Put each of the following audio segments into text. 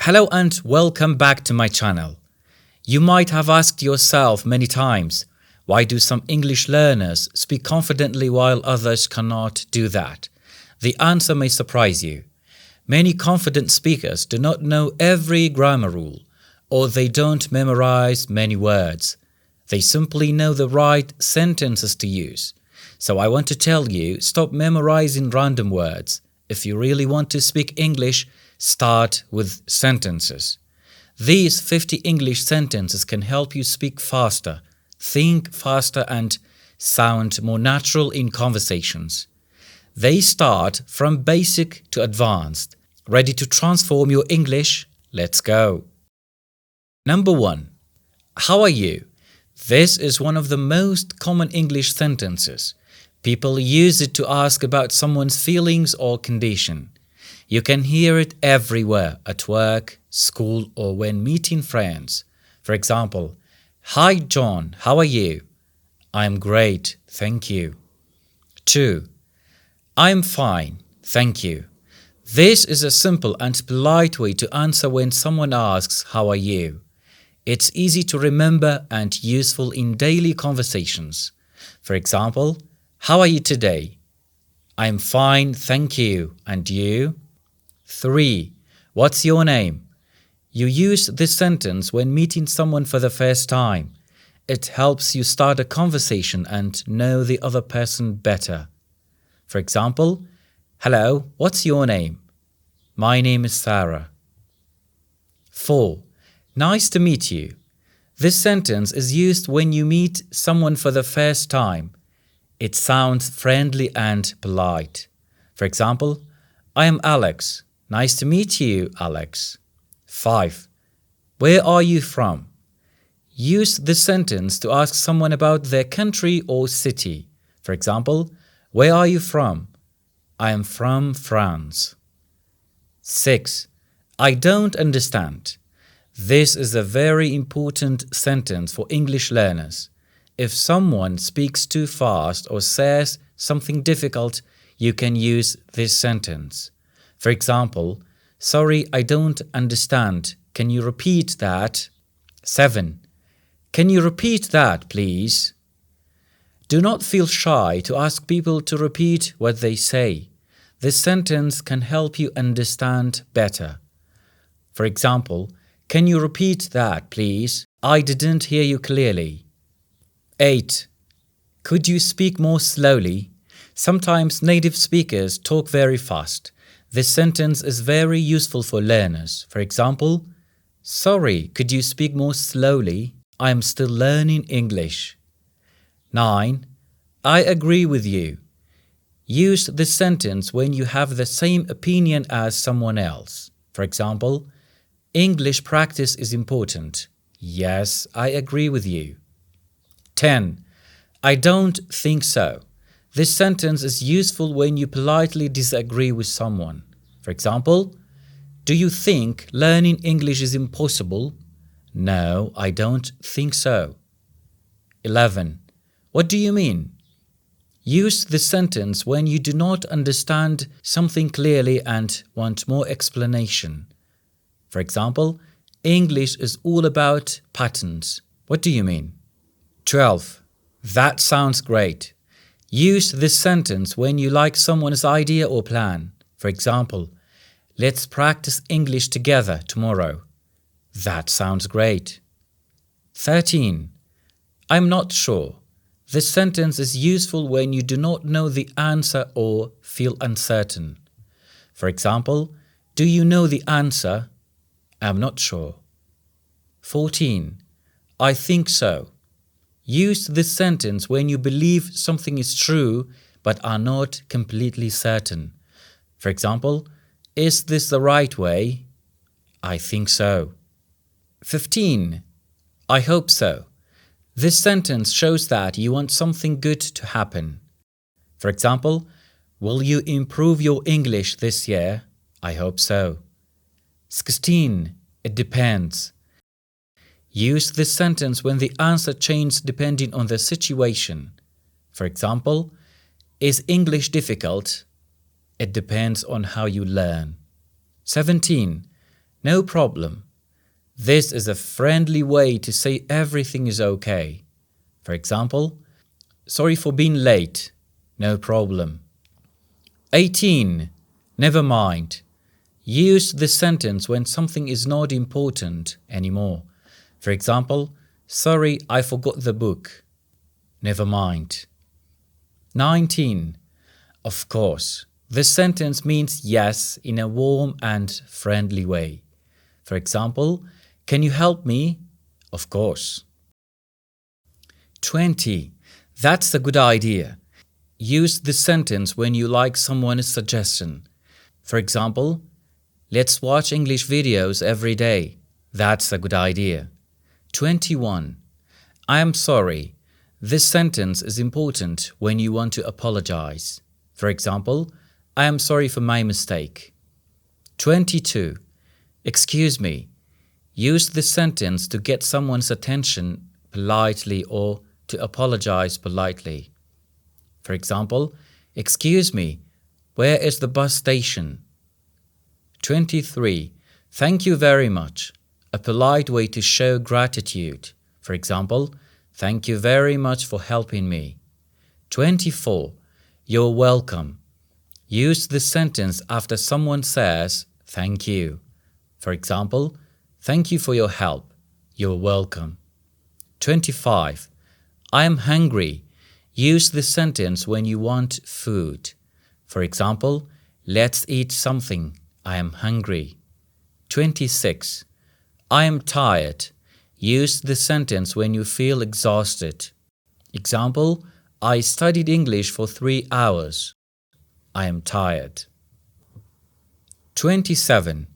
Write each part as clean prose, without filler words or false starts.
Hello and welcome back to my channel. You might have asked yourself many times, why do some English learners speak confidently while others cannot do that? The answer may surprise you. Many confident speakers do not know every grammar rule, or they don't memorize many words. They simply know the right sentences to use. So I want to tell you, stop memorizing random words. If you really want to speak English, start with sentences. These 50 English sentences can help you speak faster, think faster, and sound more natural in conversations. They start from basic to advanced. Ready to transform your English? Let's go. Number 1. How are you? This is one of the most common English sentences. People use it to ask about someone's feelings or condition. You can hear it everywhere, at work, school, or when meeting friends. For example, "Hi John, how are you?" "I'm great, thank you." 2. "I'm fine, thank you." This is a simple and polite way to answer when someone asks, "How are you?" It's easy to remember and useful in daily conversations. For example, "How are you today?" "I'm fine, thank you. And you?" 3. What's your name? You use this sentence when meeting someone for the first time. It helps you start a conversation and know the other person better. For example, "Hello, what's your name?" "My name is Sarah." 4. Nice to meet you. This sentence is used when you meet someone for the first time. It sounds friendly and polite. For example, "I am Alex. Nice to meet you, Alex." 5. Where are you from? Use this sentence to ask someone about their country or city. For example, "Where are you from?" "I am from France." 6. I don't understand. This is a very important sentence for English learners. If someone speaks too fast or says something difficult, you can use this sentence. For example, "Sorry, I don't understand. Can you repeat that?" 7. Can you repeat that, please? Do not feel shy to ask people to repeat what they say. This sentence can help you understand better. For example, "Can you repeat that, please? I didn't hear you clearly." 8. Could you speak more slowly? Sometimes native speakers talk very fast. This sentence is very useful for learners. For example, "Sorry, could you speak more slowly? I am still learning English." 9. I agree with you. Use this sentence when you have the same opinion as someone else. For example, "English practice is important." "Yes, I agree with you." 10. I don't think so. This sentence is useful when you politely disagree with someone. For example, "Do you think learning English is impossible?" "No, I don't think so." 11. What do you mean? Use this sentence when you do not understand something clearly and want more explanation. For example, "English is all about patterns." "What do you mean?" 12. That sounds great. Use this sentence when you like someone's idea or plan. For example, "Let's practice English together tomorrow." That sounds great. 13. I'm not sure. This sentence is useful when you do not know the answer or feel uncertain. For example, "Do you know the answer?" "I'm not sure." 14. I think so. Use this sentence when you believe something is true but are not completely certain. For example, "Is this the right way?" "I think so." 15. I hope so. This sentence shows that you want something good to happen. For example, "Will you improve your English this year?" "I hope so." 16. It depends. Use this sentence when the answer changes depending on the situation. For example, "Is English difficult?" "It depends on how you learn." 17. No problem. This is a friendly way to say everything is okay. For example, sorry for being late. No problem. 18. Never mind. Use this sentence when something is not important anymore. For example, sorry, I forgot the book. Never mind. 19. Of course. This sentence means yes in a warm and friendly way. For example, can you help me? Of course. 20. That's a good idea. Use this sentence when you like someone's suggestion. For example, let's watch English videos every day. That's a good idea. 21. I am sorry. This sentence is important when you want to apologize. For example, I am sorry for my mistake. 22. Excuse me. Use this sentence to get someone's attention politely or to apologize politely. For example, excuse me, where is the bus station? 23. Thank you very much. A polite way to show gratitude. For example, thank you very much for helping me. 24. You're welcome. Use this sentence after someone says, thank you. For example, thank you for your help. You're welcome. 25. I am hungry. Use this sentence when you want food. For example, let's eat something. I am hungry. 26. I am tired. Use this sentence when you feel exhausted. Example, I studied English for 3 hours. I am tired. 27.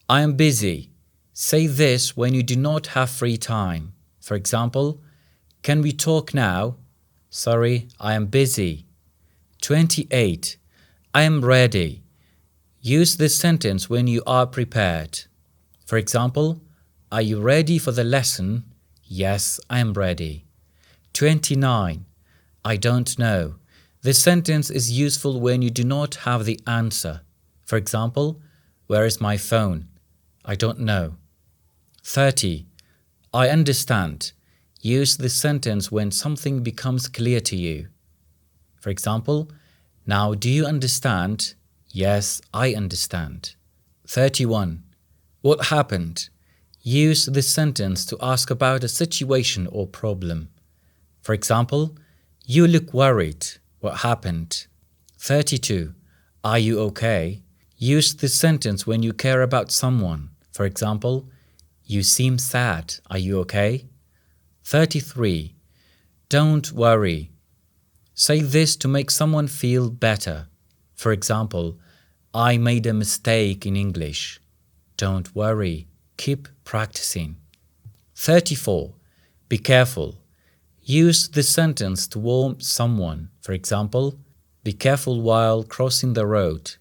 I am busy. Say this when you do not have free time. For example, can we talk now? Sorry, I am busy. 28. I am ready. Use this sentence when you are prepared. For example, are you ready for the lesson? Yes, I am ready. 29. I don't know. This sentence is useful when you do not have the answer. For example, where is my phone? I don't know. 30. I understand. Use this sentence when something becomes clear to you. For example, now do you understand? Yes, I understand. 31. What happened? Use this sentence to ask about a situation or problem. For example, you look worried. What happened? 32. Are you okay? Use this sentence when you care about someone. For example, you seem sad. Are you okay? 33. Don't worry. Say this to make someone feel better. For example, I made a mistake in English. Don't worry. Keep practicing. 34. Be careful. Use this sentence to warn someone. For example, be careful while crossing the road.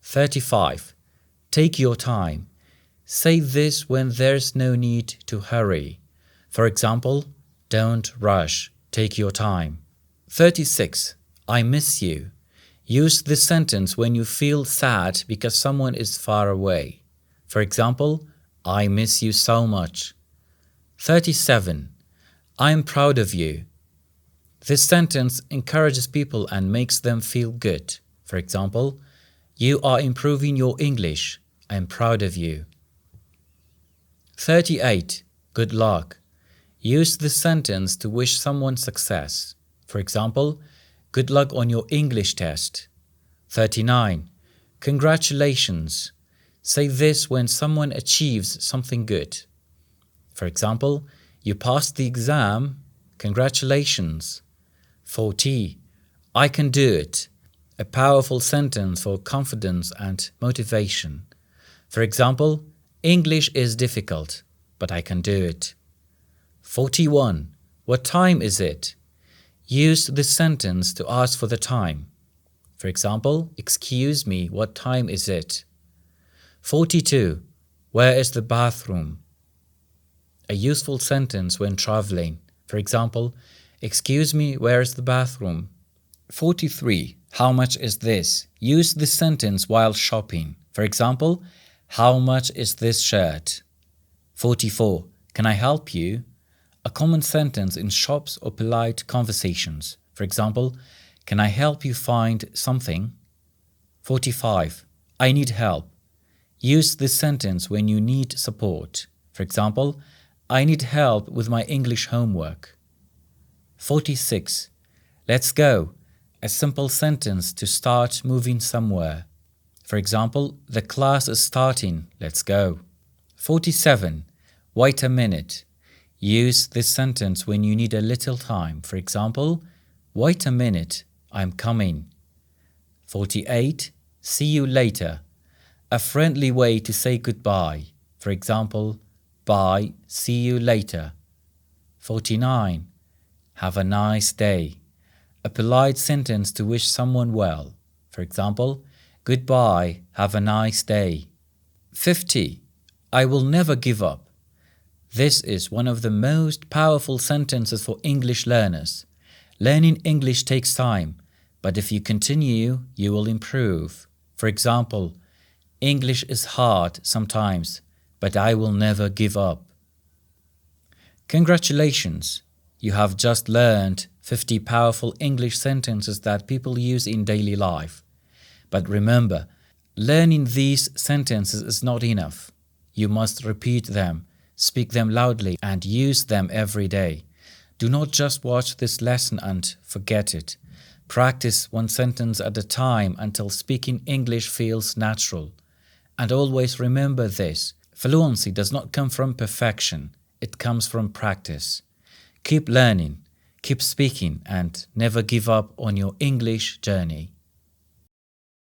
35. Take your time. Say this when there's no need to hurry. For example, don't rush. Take your time. 36. I miss you. Use this sentence when you feel sad because someone is far away. For example, I miss you so much. 37. I am proud of you. This sentence encourages people and makes them feel good. For example, you are improving your English. I am proud of you. 38. Good luck. Use this sentence to wish someone success. For example, good luck on your English test. 39. Congratulations. Say this when someone achieves something good. For example, you passed the exam. Congratulations. 40. I can do it. A powerful sentence for confidence and motivation. For example, English is difficult, but I can do it. 41. What time is it? Use this sentence to ask for the time. For example, excuse me, what time is it? 42. Where is the bathroom? A useful sentence when traveling. For example, excuse me, where is the bathroom? 43. How much is this? Use this sentence while shopping. For example, How much is this shirt? 44. Can I help you? A common sentence in shops or polite conversations. For example, can I help you find something? 45. I need help. Use this sentence when you need support. For example, I need help with my English homework. 46. Let's go. A simple sentence to start moving somewhere. For example, the class is starting. Let's go. 47. Wait a minute. Use this sentence when you need a little time. For example, wait a minute, I'm coming. 48. See you later. A friendly way to say goodbye. For example, bye, see you later. 49. Have a nice day. A polite sentence to wish someone well. For example, goodbye, have a nice day. 50. I will never give up. This is one of the most powerful sentences for English learners. Learning English takes time, but if you continue, you will improve. For example, English is hard sometimes, but I will never give up. Congratulations! You have just learned 50 powerful English sentences that people use in daily life. But remember, learning these sentences is not enough. You must repeat them, speak them loudly, and use them every day. Do not just watch this lesson and forget it. Practice one sentence at a time until speaking English feels natural. And always remember this: fluency does not come from perfection, it comes from practice. Keep learning, keep speaking, and never give up on your English journey.